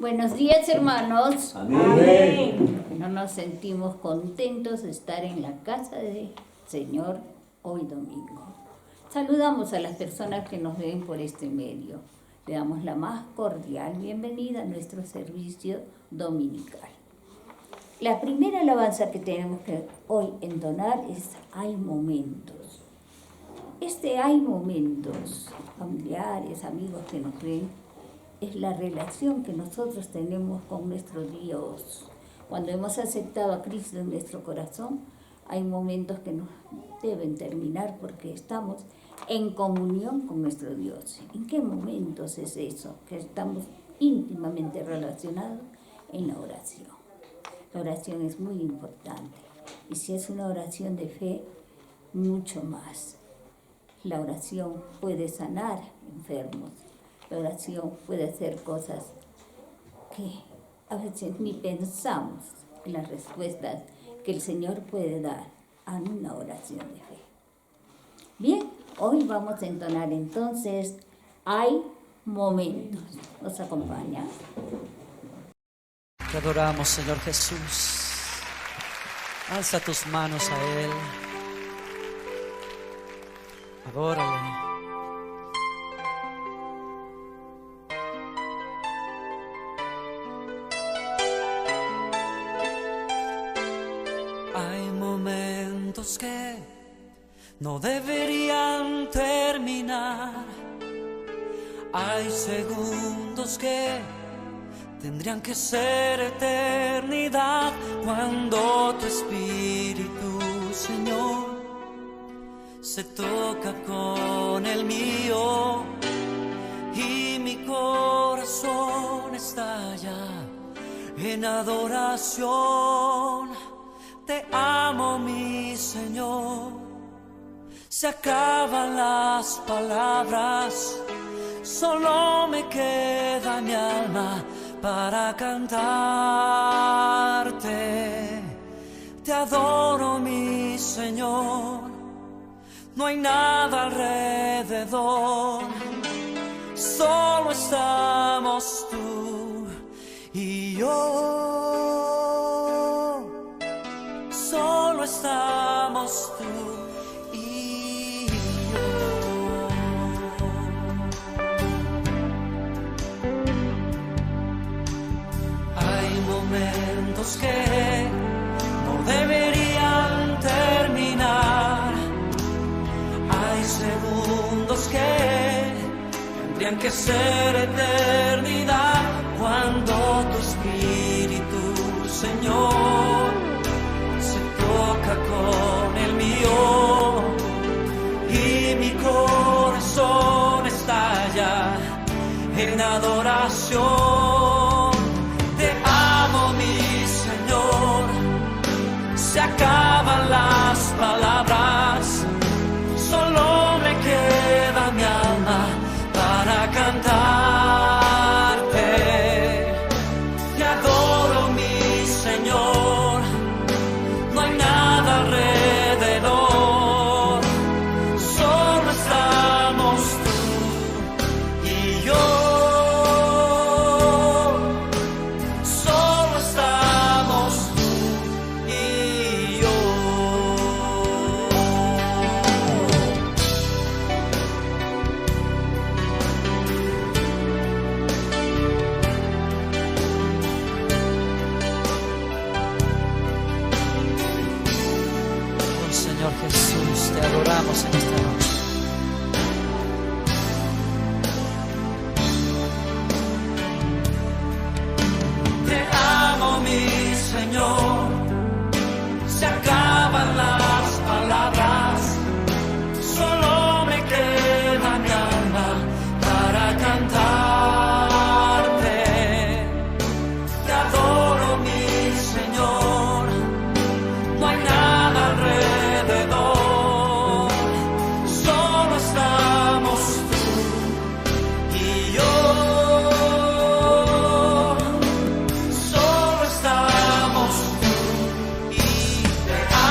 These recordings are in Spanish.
Buenos días, hermanos. Amén. No nos sentimos contentos de estar en la casa del Señor hoy domingo. Saludamos a las personas que nos ven por este medio. Le damos la más cordial bienvenida a nuestro servicio dominical. La primera alabanza que tenemos que hoy entonar es Hay momentos. Hay momentos, familiares, amigos que nos ven, es la relación que nosotros tenemos con nuestro Dios. Cuando hemos aceptado a Cristo en nuestro corazón, hay momentos que nos deben terminar porque estamos en comunión con nuestro Dios. ¿En qué momentos es eso? Que estamos íntimamente relacionados en la oración. La oración es muy importante. Y si es una oración de fe, mucho más. La oración puede sanar enfermos. La oración puede hacer cosas que a veces ni pensamos en las respuestas que el Señor puede dar a una oración de fe. Bien, hoy vamos a entonar entonces Hay momentos. ¿Nos acompaña? Te adoramos, Señor Jesús. Alza tus manos a Él. Adórale. Hay momentos que no deberían terminar. Hay segundos que tendrían que ser eternidad cuando tu espíritu, Señor, se toca con el mío y mi corazón estalla en adoración. Te amo, mi Señor. Se acaban las palabras, solo me queda mi alma para cantarte. Te adoro, mi Señor. No hay nada alrededor, solo estamos tú y yo. Solo estamos tú y yo. Hay momentos que no deberían terminar. Hay segundos que tendrían que ser eternidad cuando tu espíritu, Señor, se toca con el mío y mi corazón estalla en adoración. Te amo, mi Señor. Se acaban las palabras, solo me queda mi alma para cantarte. Te adoro, mi Señor. No hay nada alrededor, solo estamos tú y yo. Solo estamos tú y yo. Oh, Señor Jesús, te adoramos en esta noche. Te amo, mi Señor. Se acaban las palabras, solo me queda mi alma para cantarte. Te adoro, mi Señor. No hay nada alrededor, solo estamos tú y yo. Solo estamos tú y te amo.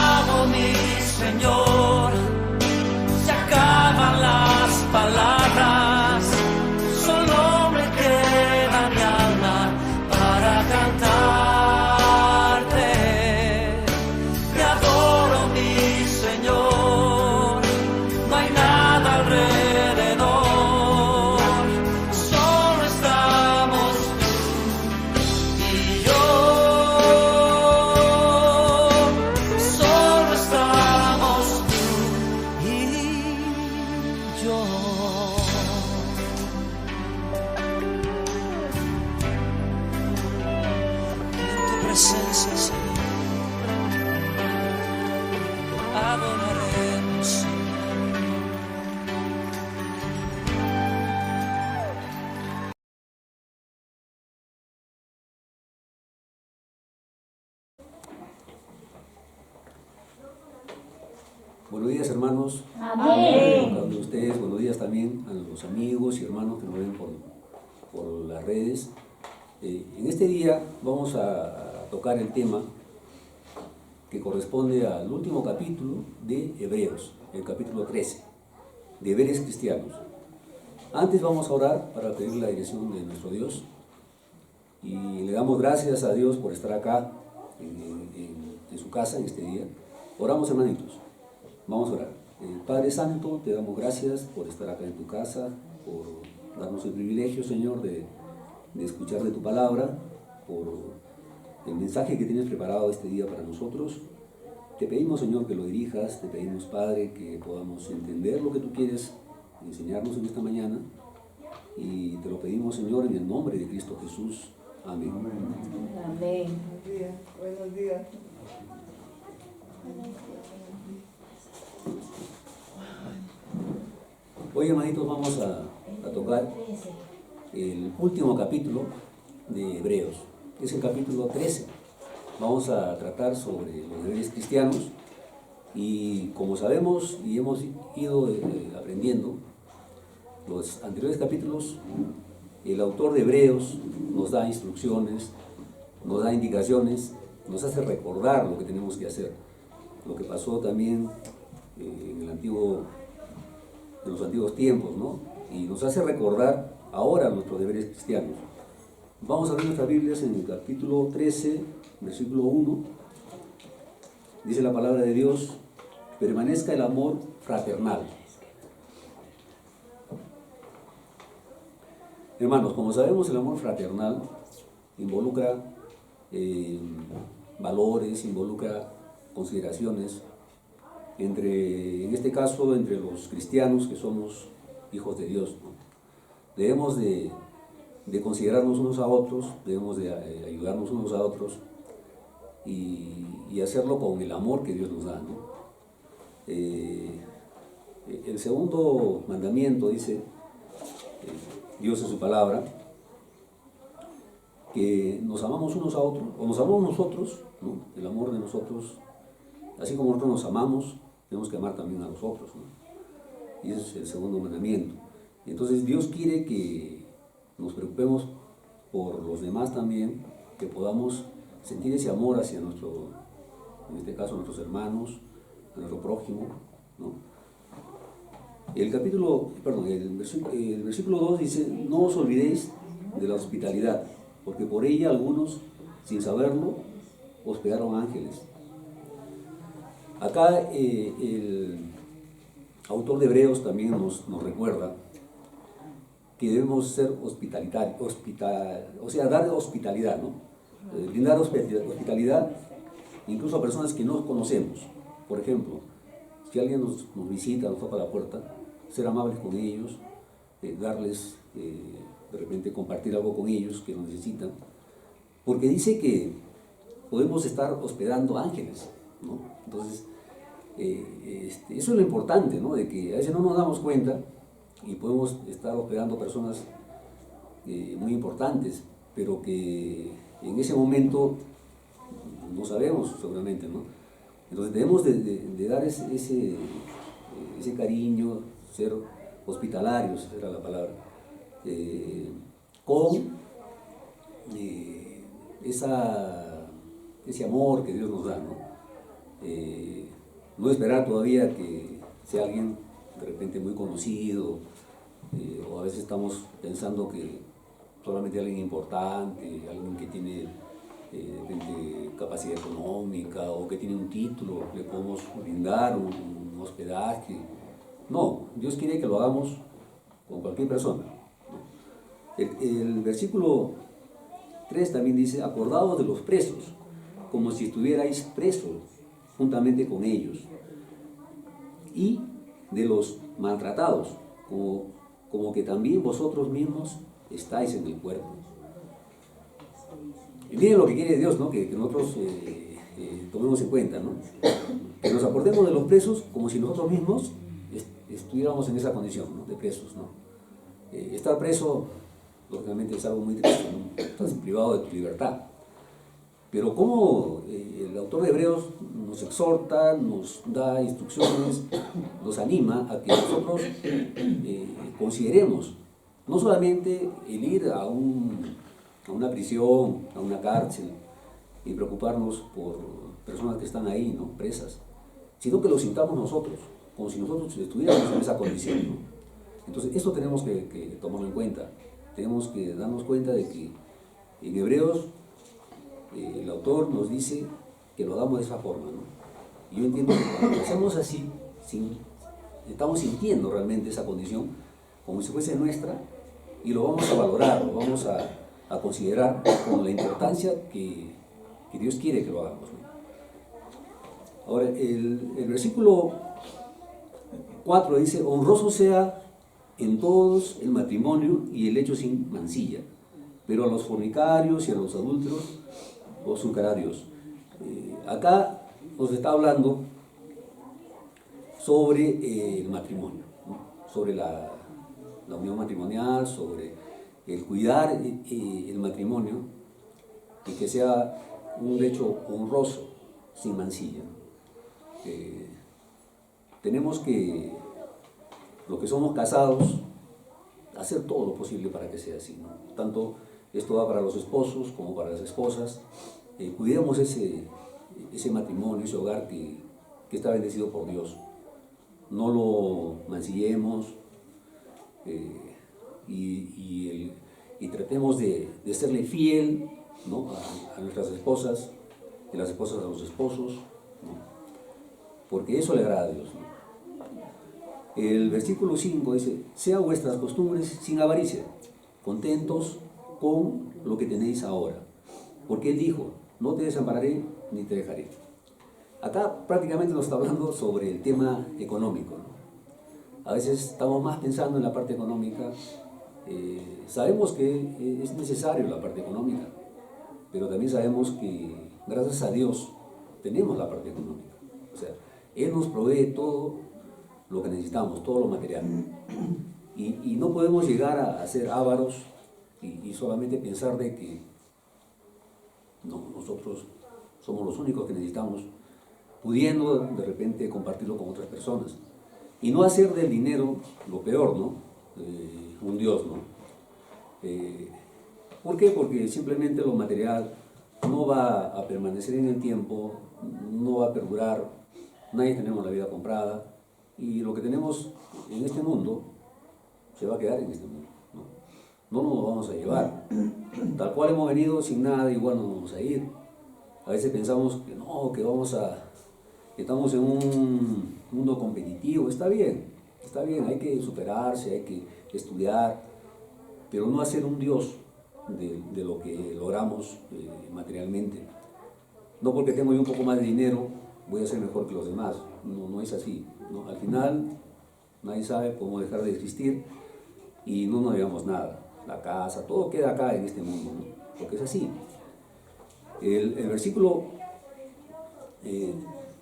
Buenos días, hermanos. Amén. Cada uno de ustedes, buenos días también a los amigos y hermanos que nos ven por las redes. En este día vamos a tocar el tema que corresponde al último capítulo de Hebreos, el capítulo 13, deberes cristianos. Antes vamos a orar para pedir la dirección de nuestro Dios y le damos gracias a Dios por estar acá en su casa en este día. Oramos, hermanitos. Vamos a orar. Padre Santo, te damos gracias por estar acá en tu casa, por darnos el privilegio, Señor, de escuchar de tu palabra, por el mensaje que tienes preparado este día para nosotros. Te pedimos, Señor, que lo dirijas, te pedimos, Padre, que podamos entender lo que tú quieres enseñarnos en esta mañana, y te lo pedimos, Señor, en el nombre de Cristo Jesús. Amén. Amén. Buenos días. Buenos días. Hoy, hermanitos, vamos a tocar el último capítulo de Hebreos. Es el capítulo 13. Vamos a tratar sobre los deberes cristianos y, como sabemos y hemos ido aprendiendo los anteriores capítulos, el autor de Hebreos nos da instrucciones, nos da indicaciones, nos hace recordar lo que tenemos que hacer, lo que pasó también en los antiguos tiempos, ¿no? Y nos hace recordar ahora nuestros deberes cristianos. Vamos a abrir nuestras Biblias en el capítulo 13, versículo 1. Dice la palabra de Dios: permanezca el amor fraternal. Hermanos, como sabemos, el amor fraternal involucra valores, involucra consideraciones en este caso, entre los cristianos que somos hijos de Dios, ¿no? Debemos de considerarnos unos a otros, debemos de ayudarnos unos a otros y hacerlo con el amor que Dios nos da, ¿no? El segundo mandamiento dice Dios en su palabra que nos amamos unos a otros, o nos amamos nosotros, ¿no? El amor de nosotros, así como nosotros nos amamos, tenemos que amar también a los otros, ¿no? Y ese es el segundo mandamiento. Entonces Dios quiere que nos preocupemos por los demás también, que podamos sentir ese amor hacia en este caso, nuestros hermanos, a nuestro prójimo, ¿no? El versículo 2 dice: no os olvidéis de la hospitalidad, porque por ella algunos, sin saberlo, hospedaron ángeles. Acá el autor de Hebreos también nos recuerda que debemos ser hospitalitarios, o sea, dar hospitalidad, ¿no? Brindar hospitalidad incluso a personas que no conocemos. Por ejemplo, si alguien nos visita, nos toca la puerta, ser amables con ellos, darles, de repente compartir algo con ellos que lo necesitan, porque dice que podemos estar hospedando ángeles, ¿no? Entonces, eso es lo importante, ¿no? De que a veces no nos damos cuenta y podemos estar hospedando personas muy importantes, pero que en ese momento no sabemos seguramente, ¿no? Entonces debemos de dar ese cariño, ser hospitalarios, esa era la palabra, con ese amor que Dios nos da, ¿no? No esperar todavía que sea alguien de repente muy conocido, o a veces estamos pensando que solamente alguien importante, alguien que tiene de repente capacidad económica o que tiene un título, le podemos brindar un hospedaje. No, Dios quiere que lo hagamos con cualquier persona, ¿no? El versículo 3 también dice: acordaos de los presos, como si estuvierais presos juntamente con ellos, y de los maltratados, como que también vosotros mismos estáis en el cuerpo. Y miren lo que quiere Dios, ¿no? Que nosotros tomemos en cuenta, ¿no? Que nos acordemos de los presos como si nosotros mismos estuviéramos en esa condición, ¿no? De presos, ¿no? Estar preso, lógicamente, es algo muy triste, ¿no? Estás privado de tu libertad. Pero como el autor de Hebreos nos exhorta, nos da instrucciones, nos anima a que nosotros consideremos no solamente el ir a una prisión, a una cárcel y preocuparnos por personas que están ahí, ¿no?, presas, sino que lo sintamos nosotros, como si nosotros estuviéramos en esa condición, ¿no? Entonces, esto tenemos que tomarlo en cuenta. Tenemos que darnos cuenta de que en Hebreos el autor nos dice que lo hagamos de esa forma, ¿no? Y yo entiendo que cuando lo hacemos así, estamos sintiendo realmente esa condición como si fuese nuestra, y lo vamos a valorar, lo vamos a considerar con la importancia que Dios quiere que lo hagamos, ¿no? Ahora, el versículo 4 dice: honroso sea en todos el matrimonio y el hecho sin mancilla, pero a los fornicarios y a los adúlteros os juzgará Dios. Acá nos está hablando sobre el matrimonio, ¿no?, sobre la unión matrimonial, sobre el cuidar el matrimonio y que sea un hecho honroso, sin mancilla, ¿no? Tenemos que, los que somos casados, hacer todo lo posible para que sea así, ¿no? Tanto esto va para los esposos como para las esposas. Cuidemos ese matrimonio, ese hogar que está bendecido por Dios. No lo mancillemos, y tratemos de serle fiel, ¿no?, a nuestras esposas, y las esposas a los esposos, ¿no?, porque eso le agrada a Dios, ¿no? El versículo 5 dice: sean vuestras costumbres sin avaricia, contentos con lo que tenéis ahora, porque Él dijo: no te desampararé ni te dejaré. Acá prácticamente nos está hablando sobre el tema económico, ¿no? A veces estamos más pensando en la parte económica. Sabemos que es necesario la parte económica, pero también sabemos que gracias a Dios tenemos la parte económica. O sea, Él nos provee todo lo que necesitamos, todo lo material. Y no podemos llegar a ser ávaros y solamente pensar de que no, nosotros somos los únicos que necesitamos, pudiendo de repente compartirlo con otras personas. Y no hacer del dinero lo peor, ¿no? Un Dios, ¿no? ¿Por qué? Porque simplemente lo material no va a permanecer en el tiempo, no va a perdurar, nadie tenemos la vida comprada, y lo que tenemos en este mundo se va a quedar en este mundo, ¿no? No nos lo vamos a llevar. Tal cual hemos venido, sin nada, igual nos vamos a ir. A veces pensamos que no, que estamos en un mundo competitivo. Está bien, hay que superarse, hay que estudiar, pero no hacer un Dios de lo que logramos materialmente. No porque tengo yo un poco más de dinero voy a ser mejor que los demás. No es así, ¿no? Al final nadie sabe, podemos dejar de existir y no nos llevamos nada. La casa, todo queda acá en este mundo, ¿no? Porque es así. El versículo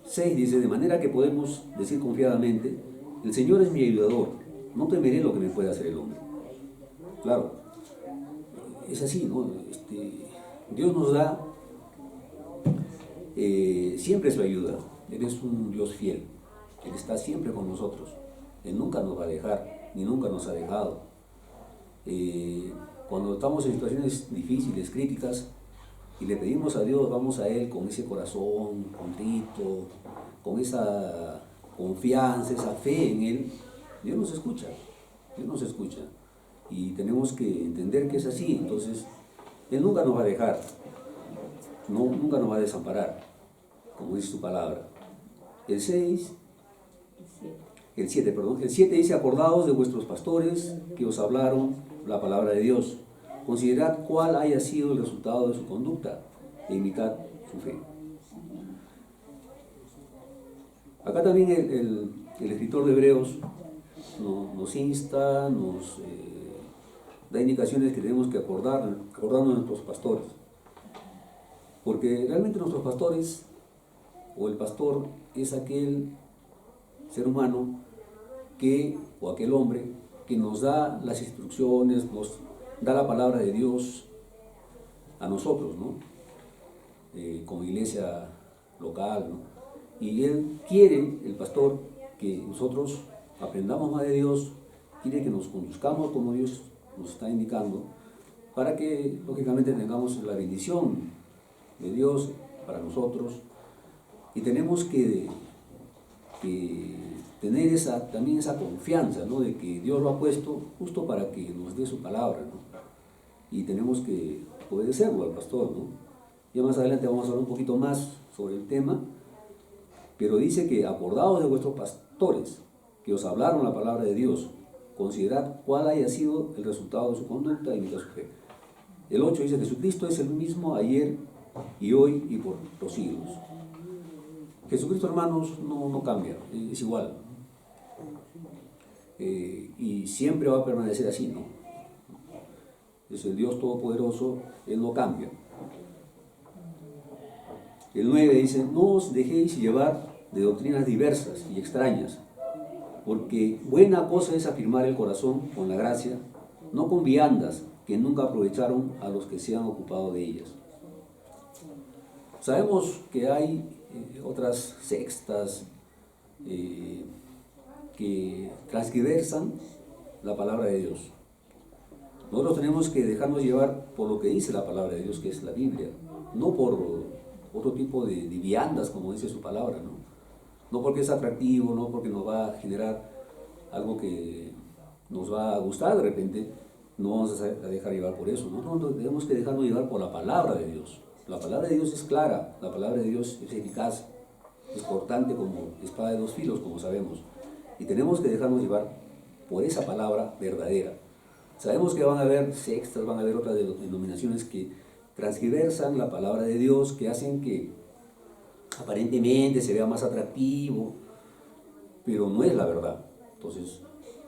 6 dice: de manera que podemos decir confiadamente: el Señor es mi ayudador, no temeré lo que me pueda hacer el hombre. Claro, es así, ¿no? Dios nos da siempre su ayuda. Él es un Dios fiel, Él está siempre con nosotros, Él nunca nos va a dejar, ni nunca nos ha dejado. Cuando estamos en situaciones difíciles, críticas, y le pedimos a Dios, vamos a Él con ese corazón contrito, con esa confianza, esa fe en Él, Dios nos escucha, y tenemos que entender que es así. Entonces Él nunca nos va a dejar, nunca nos va a desamparar, como dice su palabra. El 7 dice: acordaos de vuestros pastores que os hablaron la palabra de Dios, considerad cuál haya sido el resultado de su conducta e imitad su fe. Acá también el escritor de Hebreos nos insta, nos da indicaciones que tenemos que acordarnos de nuestros pastores, porque realmente nuestros pastores, o el pastor, es aquel ser humano o aquel hombre que nos da las instrucciones, nos da la palabra de Dios a nosotros, ¿no? Como iglesia local, ¿no? Y Él quiere, el pastor, que nosotros aprendamos más de Dios, quiere que nos conduzcamos como Dios nos está indicando, para que lógicamente tengamos la bendición de Dios para nosotros. Y tenemos que tener también esa confianza, ¿no?, de que Dios lo ha puesto justo para que nos dé su palabra, ¿no? Y tenemos que obedecerlo al pastor, ¿no? Ya más adelante vamos a hablar un poquito más sobre el tema, pero dice que acordaos de vuestros pastores, que os hablaron la palabra de Dios, considerad cuál haya sido el resultado de su conducta y imitad su fe. El 8 dice, Jesucristo es el mismo ayer y hoy y por los siglos. Jesucristo, hermanos, no cambia, es igual. Y siempre va a permanecer así, ¿no? Es el Dios Todopoderoso, Él no cambia. El 9 dice, no os dejéis llevar de doctrinas diversas y extrañas, porque buena cosa es afirmar el corazón con la gracia, no con viandas que nunca aprovecharon a los que se han ocupado de ellas. Sabemos que hay otras sectas que transgiversan la palabra de Dios. Nosotros tenemos que dejarnos llevar por lo que dice la palabra de Dios, que es la Biblia, no por otro tipo de viandas, como dice su palabra, ¿no? No porque es atractivo, no porque nos va a generar algo que nos va a gustar de repente, no vamos a dejar llevar por eso, ¿no? Nosotros tenemos que dejarnos llevar por la palabra de Dios. La palabra de Dios es clara, la palabra de Dios es eficaz, es cortante como espada de dos filos, como sabemos. Y tenemos que dejarnos llevar por esa palabra verdadera. Sabemos que van a haber sectas, van a haber otras denominaciones que transgiversan la palabra de Dios, que hacen que aparentemente se vea más atractivo, pero no es la verdad. Entonces,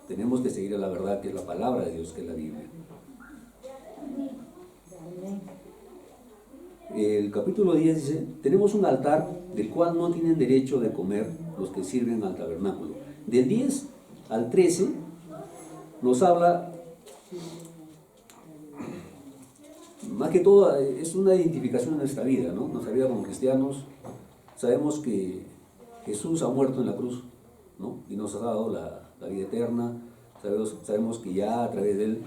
tenemos que seguir a la verdad, que es la palabra de Dios, que es la Biblia. El capítulo 10 dice, tenemos un altar del cual no tienen derecho de comer los que sirven al tabernáculo. Del 10 al 13 nos habla, más que todo, es una identificación de nuestra vida, ¿no? Nuestra vida como cristianos. Sabemos que Jesús ha muerto en la cruz, ¿no? Y nos ha dado la vida eterna. Sabemos que ya a través de Él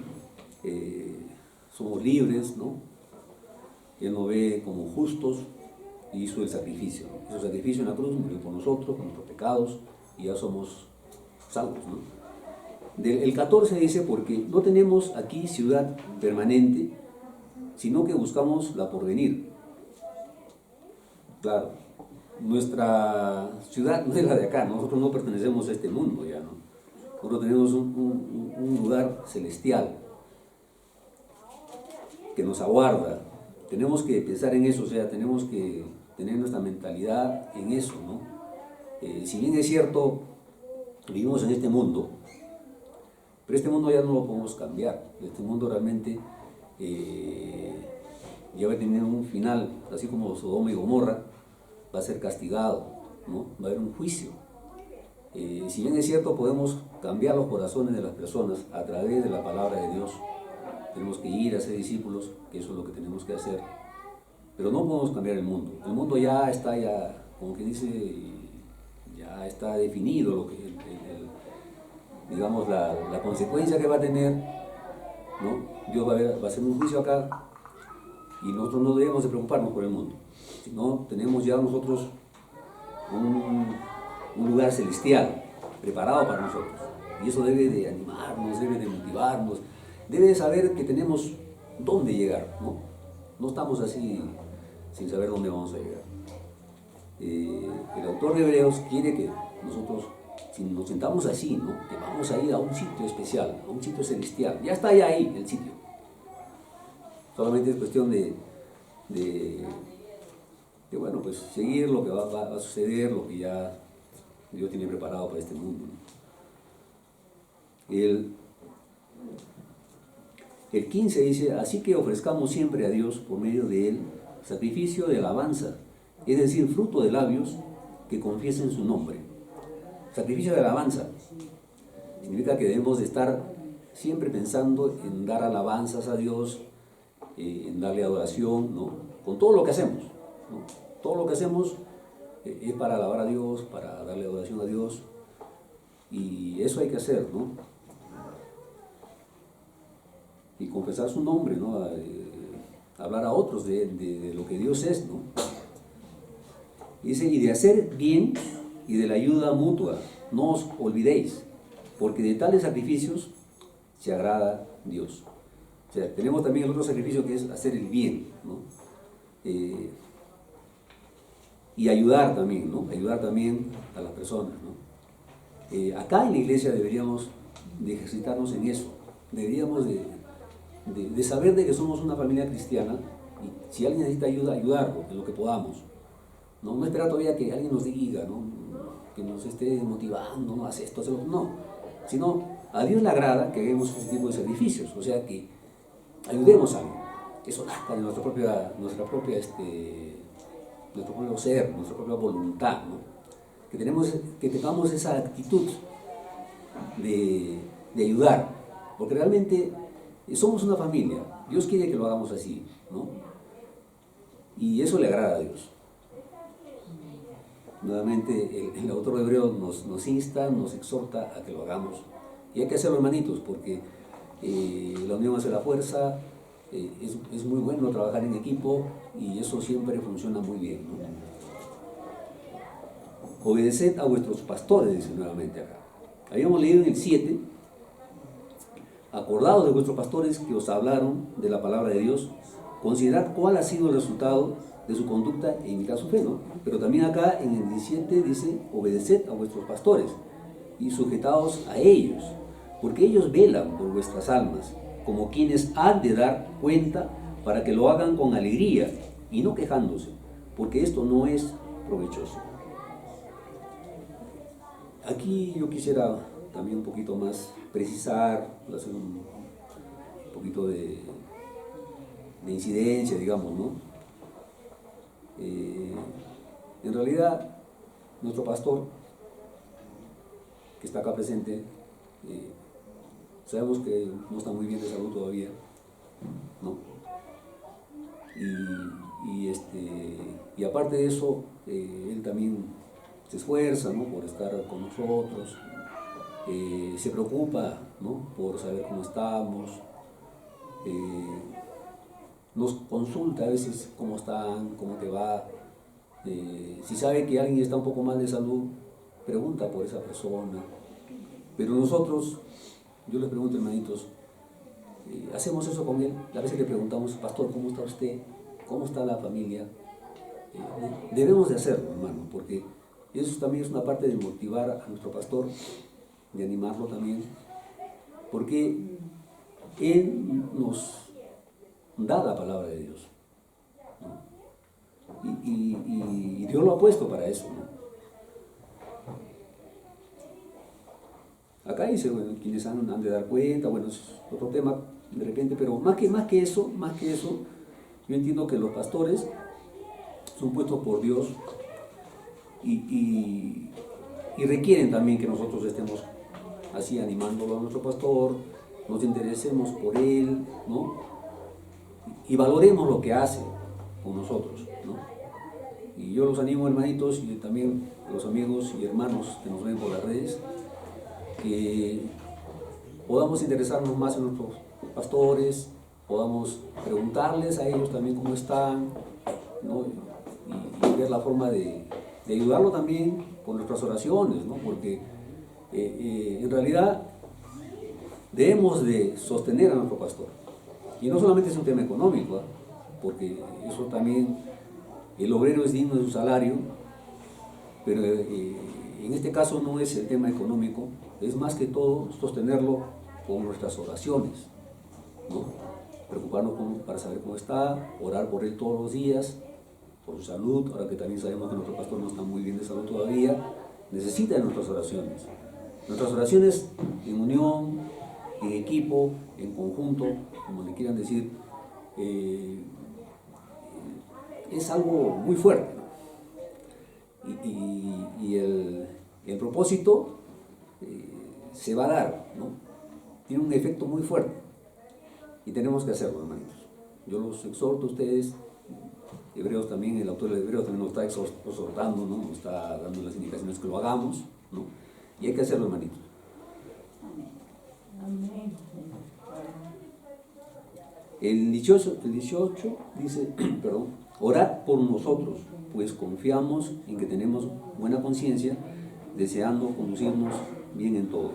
somos libres, ¿no? Él nos ve como justos y hizo el sacrificio, ¿no? Hizo el sacrificio en la cruz, murió por nosotros, por nuestros pecados, y ya somos salvos, ¿no? El 14 dice, porque no tenemos aquí ciudad permanente, sino que buscamos la porvenir. Claro, nuestra ciudad no es la de acá, nosotros no pertenecemos a este mundo ya, ¿no? Nosotros tenemos un lugar celestial que nos aguarda. Tenemos que pensar en eso, o sea, tenemos que tener nuestra mentalidad en eso, ¿no? Si bien es cierto, vivimos en este mundo, pero este mundo ya no lo podemos cambiar. Este mundo realmente ya va a tener un final, así como Sodoma y Gomorra, va a ser castigado, ¿no? Va a haber un juicio. Si bien es cierto, podemos cambiar los corazones de las personas a través de la palabra de Dios. Tenemos que ir a ser discípulos, que eso es lo que tenemos que hacer. Pero no podemos cambiar el mundo. El mundo ya está, como que dice, ya está definido lo que digamos, la consecuencia que va a tener, ¿no? Dios va a hacer un juicio acá y nosotros no debemos de preocuparnos por el mundo, sino tenemos ya nosotros un lugar celestial preparado para nosotros. Y eso debe de animarnos, debe de motivarnos, debe de saber que tenemos dónde llegar, ¿no? No estamos así sin saber dónde vamos a llegar. El autor de Hebreos quiere que nosotros, si nos sentamos así, ¿no?, que vamos a ir a un sitio especial, a un sitio celestial. Ya está ya ahí el sitio. Solamente es cuestión de bueno, pues seguir lo que va a suceder, lo que ya Dios tiene preparado para este mundo, ¿no? El 15 dice, así que ofrezcamos siempre a Dios por medio de Él sacrificio de alabanza, es decir, fruto de labios que confiesen su nombre. Sacrificio de alabanza significa que debemos de estar siempre pensando en dar alabanzas a Dios, en darle adoración, ¿no?, con todo lo que hacemos, ¿no? Todo lo que hacemos es para alabar a Dios, para darle adoración a Dios, y eso hay que hacer, ¿no? Y confesar su nombre, ¿no? Hablar a otros de lo que Dios es, ¿no? Dice, y de hacer bien y de la ayuda mutua, no os olvidéis, porque de tales sacrificios se agrada Dios. O sea, tenemos también el otro sacrificio que es hacer el bien, ¿no? Y ayudar también, ¿no? Ayudar también a las personas, ¿no? Acá en la iglesia deberíamos de ejercitarnos en eso, deberíamos de saber de que somos una familia cristiana y si alguien necesita ayuda, ayudarlo en lo que podamos. No esperar todavía que alguien nos diga, ¿no? Que nos esté motivando, no, haz esto, haz lo otro, no. Sino a Dios le agrada que hagamos ese tipo de sacrificios, o sea que ayudemos a alguien. Eso nazca de nuestro propio ser, nuestra propia voluntad, ¿no? Que tengamos esa actitud de ayudar, porque realmente somos una familia. Dios quiere que lo hagamos así, ¿no? Y eso le agrada a Dios. Nuevamente, el autor hebreo nos insta, nos exhorta a que lo hagamos. Y hay que hacerlo, hermanitos, porque la unión hace la fuerza, es muy bueno trabajar en equipo y eso siempre funciona muy bien, ¿no? Obedeced a vuestros pastores, dice nuevamente acá. Habíamos leído en el 7, acordados de vuestros pastores que os hablaron de la palabra de Dios, considerad cuál ha sido el resultado de su conducta e imitar su fe, ¿no? Pero también acá en el 17 dice, obedeced a vuestros pastores y sujetaos a ellos, porque ellos velan por vuestras almas, como quienes han de dar cuenta para que lo hagan con alegría y no quejándose, porque esto no es provechoso. Aquí yo quisiera también un poquito más precisar, hacer un poquito de incidencia, digamos, ¿no? En realidad, nuestro pastor, que está acá presente, sabemos que no está muy bien de salud todavía, ¿no? Y aparte de eso, él también se esfuerza, ¿no? Por estar con nosotros, se preocupa, ¿no? Por saber cómo estamos, nos consulta a veces cómo están, cómo te va, si sabe que alguien está un poco mal de salud, pregunta por esa persona. Pero nosotros, yo les pregunto, hermanitos, hacemos eso con él. A veces le preguntamos, pastor, ¿cómo está usted? ¿Cómo está la familia? Debemos de hacerlo, hermano, porque eso también es una parte de motivar a nuestro pastor, de animarlo también, porque él nos da la palabra de Dios, ¿no? Y Dios lo ha puesto para eso, ¿no? Acá dice, bueno, quienes han de dar cuenta, bueno, es otro tema de repente, pero más que eso, yo entiendo que los pastores son puestos por Dios y requieren también que nosotros estemos así animándolo a nuestro pastor, nos interesemos por él, ¿no? Y valoremos lo que hace con nosotros, ¿no? Y yo los animo, hermanitos, y también a los amigos y hermanos que nos ven por las redes, que podamos interesarnos más en nuestros pastores, podamos preguntarles a ellos también cómo están, ¿no? Y ver la forma de ayudarlo también con nuestras oraciones, ¿no? Porque en realidad debemos de sostener a nuestro pastor. Y no solamente es un tema económico, ¿eh? Porque eso también, el obrero es digno de su salario, pero en este caso no es el tema económico, es más que todo sostenerlo con nuestras oraciones, ¿no? Preocuparnos para saber cómo está, orar por él todos los días, por su salud, ahora que también sabemos que nuestro pastor no está muy bien de salud todavía, necesita de nuestras oraciones. Nuestras oraciones en unión, en equipo, en conjunto, como le quieran decir, es algo muy fuerte, ¿no? Y el propósito se va a dar, ¿no? Tiene un efecto muy fuerte y tenemos que hacerlo, hermanitos. Yo los exhorto a ustedes, Hebreos también, el autor de Hebreos también nos está exhortando, ¿no? Nos está dando las indicaciones que lo hagamos, ¿no? Y hay que hacerlo, hermanitos. Amén. El 18 dice, perdón, orad por nosotros, pues confiamos en que tenemos buena conciencia, deseando conducirnos bien en todo.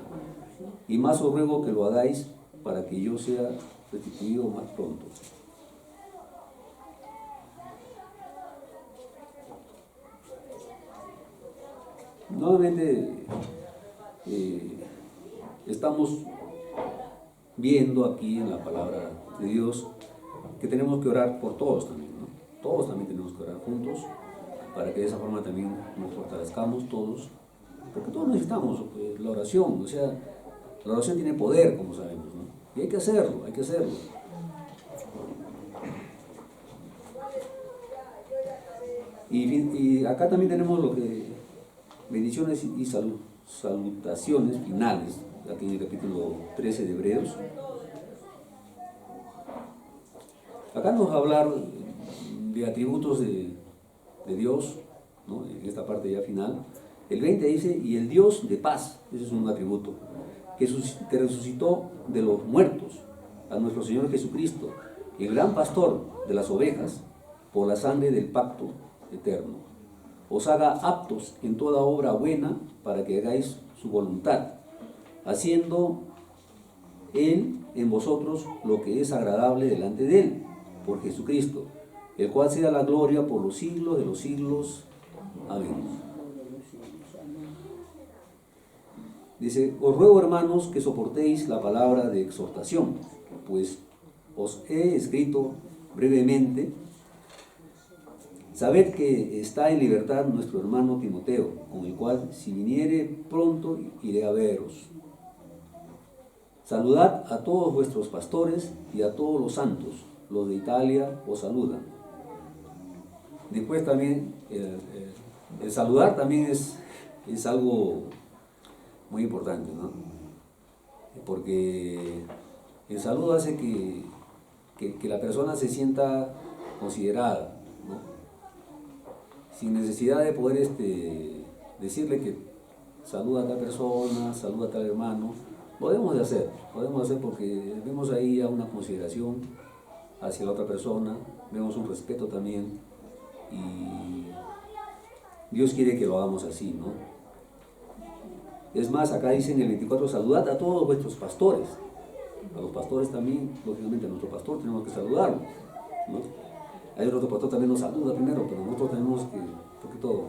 Y más os ruego que lo hagáis para que yo sea restituido más pronto. Nuevamente estamos viendo aquí en la palabra de Dios que tenemos que orar por todos también, ¿no? Todos también tenemos que orar juntos para que de esa forma también nos fortalezcamos todos, porque todos necesitamos la oración, o sea, la oración tiene poder, como sabemos, ¿no? Y hay que hacerlo, hay que hacerlo. Y acá también tenemos lo que bendiciones y salutaciones finales, aquí en el capítulo 13 de Hebreos. Acá nos va a hablar de atributos de Dios, ¿no? En esta parte ya final. El 20 dice, y el Dios de paz, ese es un atributo, que resucitó de los muertos a nuestro Señor Jesucristo, el gran pastor de las ovejas, por la sangre del pacto eterno, os haga aptos en toda obra buena para que hagáis su voluntad, haciendo Él en vosotros lo que es agradable delante de Él, por Jesucristo, el cual sea la gloria por los siglos de los siglos. Amén. Dice, os ruego, hermanos, que soportéis la palabra de exhortación, pues os he escrito brevemente. Sabed que está en libertad nuestro hermano Timoteo, con el cual, si viniere pronto, iré a veros. Saludad a todos vuestros pastores y a todos los santos. Los de Italia os saludan. Después también, el saludar también es algo muy importante, ¿no? Porque el saludo hace que la persona se sienta considerada, ¿no? Sin necesidad de poder decirle que saluda a tal persona, saluda a tal hermano. Podemos hacer porque vemos ahí ya una consideración hacia la otra persona, vemos un respeto también, y Dios quiere que lo hagamos así, ¿no? Es más, acá dice en el 24, saludad a todos vuestros pastores. A los pastores también, lógicamente a nuestro pastor tenemos que saludarlo, ¿no? Hay otro pastor también nos saluda primero, pero nosotros tenemos que, un poquito,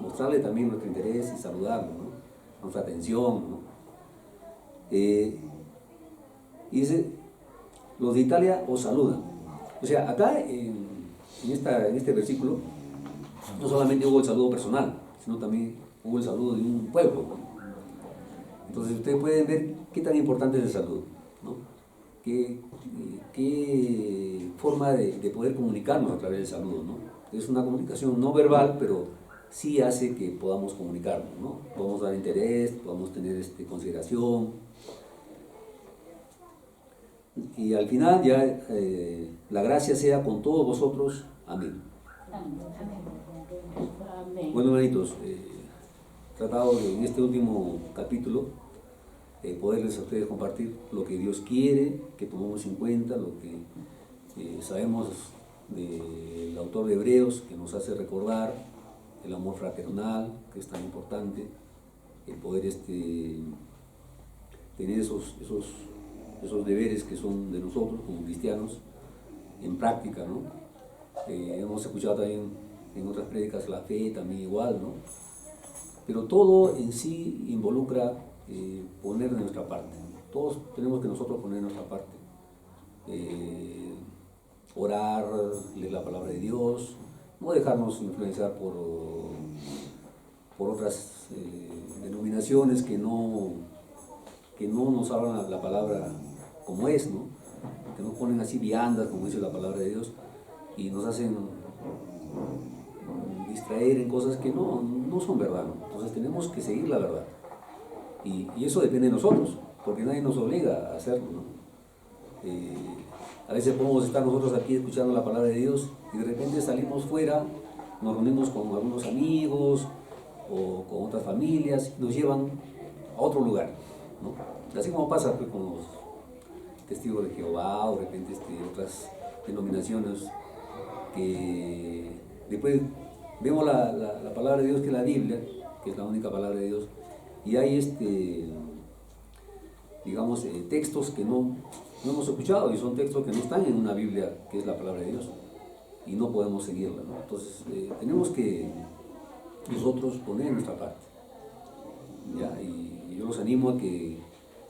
mostrarle también nuestro interés y saludarlo, ¿no? Nuestra atención, ¿no? Y dice, los de Italia os saludan. O sea, acá en este versículo no solamente hubo el saludo personal, sino también hubo el saludo de un pueblo, ¿no? Entonces ustedes pueden ver qué tan importante es el saludo, ¿no? Qué forma de poder comunicarnos a través del saludo, ¿no? Es una comunicación no verbal, pero sí hace que podamos comunicarnos, ¿no? Podamos dar interés, podamos tener consideración. Y al final ya la gracia sea con todos vosotros. Amén. Amén. Bueno, hermanitos, tratado en este último capítulo poderles a ustedes compartir lo que Dios quiere que tomemos en cuenta, lo que sabemos del autor de Hebreos, que nos hace recordar el amor fraternal, que es tan importante, el poder tener esos deberes que son de nosotros como cristianos en práctica, ¿no? Hemos escuchado también en otras prédicas la fe también igual, ¿no? Pero todo en sí involucra poner de nuestra parte. Todos tenemos que nosotros poner nuestra parte. Orar, leer la palabra de Dios, no dejarnos influenciar por otras denominaciones que no nos hablan la palabra como es, ¿no? Que nos ponen así viandas, como dice la palabra de Dios, y nos hacen distraer en cosas que no son verdad, ¿no? Entonces tenemos que seguir la verdad. Y eso depende de nosotros, porque nadie nos obliga a hacerlo, ¿no? A veces podemos estar nosotros aquí escuchando la palabra de Dios y de repente salimos fuera, nos reunimos con algunos amigos o con otras familias y nos llevan a otro lugar, ¿no? Así como pasa pues, con los testigos de Jehová o de repente otras denominaciones que después vemos la palabra de Dios que es la Biblia, que es la única palabra de Dios, y hay digamos, textos que no hemos escuchado y son textos que no están en una Biblia que es la palabra de Dios y no podemos seguirla, ¿no? Entonces tenemos que nosotros poner nuestra parte, ¿ya? Y yo los animo a que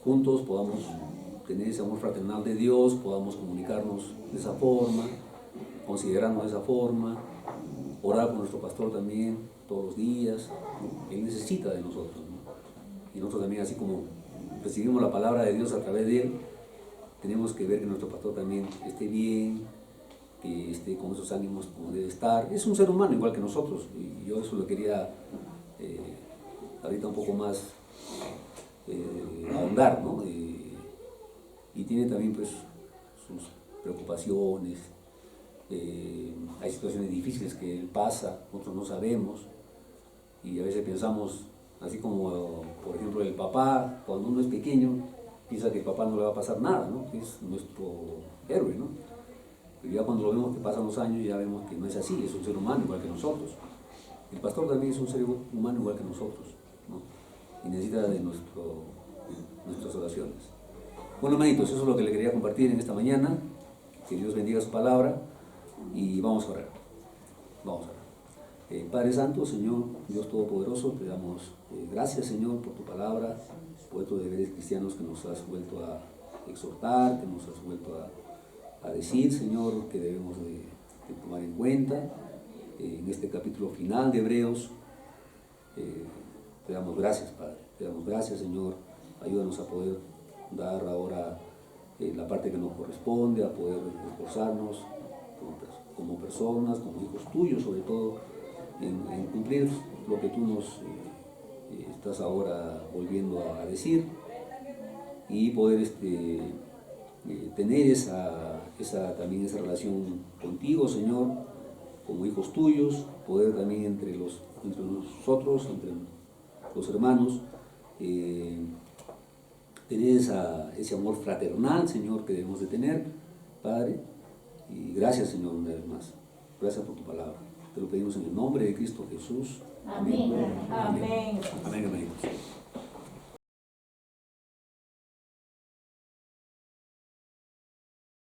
juntos podamos tener ese amor fraternal de Dios, podamos comunicarnos de esa forma, considerarnos de esa forma, orar con nuestro pastor también todos los días, ¿no? Él necesita de nosotros, ¿no? Y nosotros también, así como recibimos la palabra de Dios a través de él, tenemos que ver que nuestro pastor también esté bien, que esté con esos ánimos como debe estar. Es un ser humano igual que nosotros, y yo eso lo quería ahorita un poco más ahondar, ¿no? Y tiene también pues sus preocupaciones, hay situaciones difíciles que él pasa, nosotros no sabemos, y a veces pensamos, así como por ejemplo el papá, cuando uno es pequeño, piensa que el papá no le va a pasar nada, ¿no? Es nuestro héroe, ¿no? Pero ya cuando lo vemos que pasan los años, ya vemos que no es así, es un ser humano igual que nosotros. El pastor también es un ser humano igual que nosotros, ¿no? Y necesita de nuestras oraciones. Bueno, hermanitos, eso es lo que le quería compartir en esta mañana. Que Dios bendiga su palabra y vamos a orar. Vamos a orar. Padre Santo, Señor, Dios Todopoderoso, te damos gracias, Señor, por tu palabra, por estos deberes cristianos que nos has vuelto a exhortar, que nos has vuelto a decir, Señor, que debemos de tomar en cuenta. En este capítulo final de Hebreos, te damos gracias, Padre, te damos gracias, Señor, ayúdanos a poder dar ahora la parte que nos corresponde, a poder esforzarnos como personas, como hijos tuyos, sobre todo, en cumplir lo que tú nos estás ahora volviendo a decir y poder tener también esa relación contigo, Señor, como hijos tuyos, poder también entre nosotros, entre los hermanos, tener ese amor fraternal, Señor, que debemos de tener, Padre. Y gracias, Señor, una vez más. Gracias por tu palabra. Te lo pedimos en el nombre de Cristo Jesús. Amén. Amén. Amén.